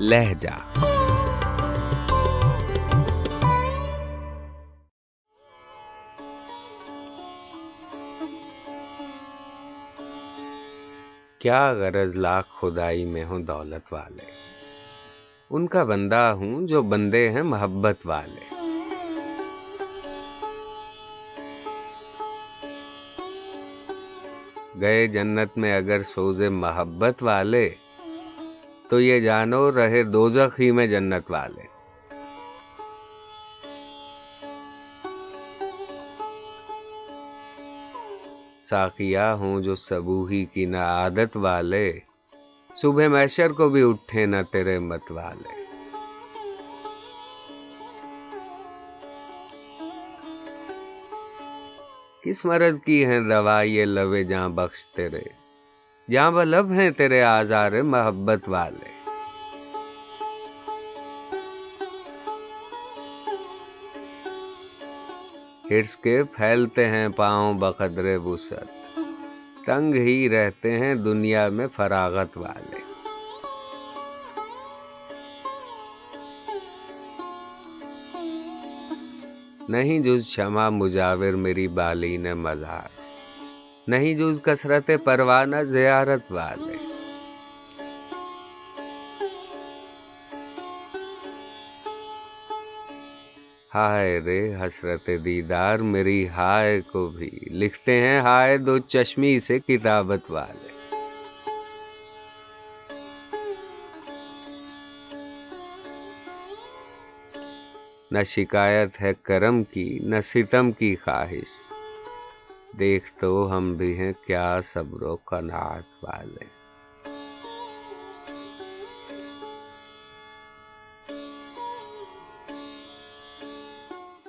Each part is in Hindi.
लहजा। क्या गरज लाख खुदाई में हो दौलत वाले, उनका बंदा हूं जो बंदे हैं मोहब्बत वाले। गए जन्नत में अगर सोजे मोहब्बत वाले, तो ये जानो रहे दोजख ही में जन्नत वाले। साकिया हूं जो सबूही की न आदत वाले, सुबह महशर को भी उठे न तेरे मत वाले। किस मरज की है दवा ये लवे जां बख्श तेरे, जां बलब हैं तेरे आज़ार मोहब्बत वाले। हिर्स के फैलते हैं पाँव बकदरे वुसअत, तंग ही रहते हैं दुनिया में फरागत वाले। नहीं जुज क्षमा मुजाविर मेरी बालीन मज़ार, नहीं जुज कसरत परवाना ज़ियारत वाले। हाय रे हसरत दीदार मेरी हाय को भी, लिखते हैं हाय दो चश्मी से किताबत वाले। न शिकायत है करम की न सितम की ख्वाहिश, देख तो हम भी हैं क्या सब्रो कनात वाले।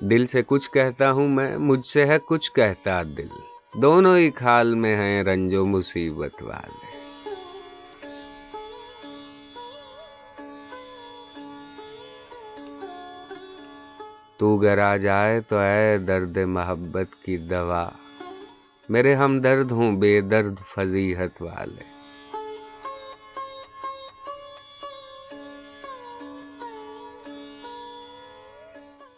दिल से कुछ कहता हूँ मैं, मुझसे है कुछ कहता दिल, दोनों ही खाल में हैं रंजो मुसीबत वाले। तू घर आ जाए तो ऐ दर्द मोहब्बत की दवा, मेरे हमदर्द हूँ बेदर्द फजीहत वाले।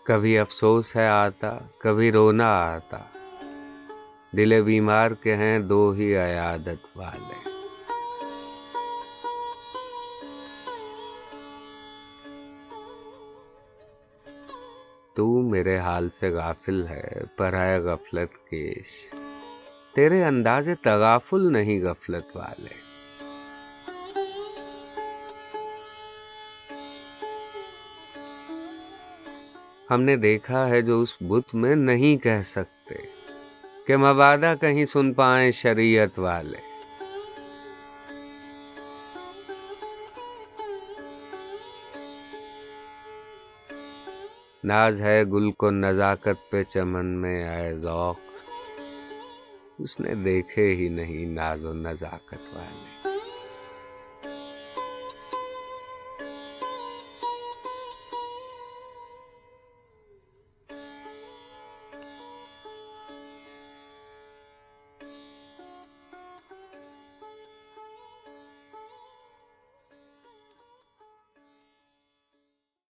कभी अफसोस है आता कभी रोना आता, दिले बीमार के हैं दो ही अयादत वाले। तू मेरे हाल से गाफिल है पर है गफलत केश, तेरे अंदाज़े तगाफुल नहीं गफलत वाले। हमने देखा है जो उस बुत में नहीं कह सकते, कि मबादा कहीं सुन पाए शरीयत वाले। नाज है गुल को नजाकत पे चमन में आए ज़ौक़, उसने देखे ही नहीं नाज़ो नजाकत वाले।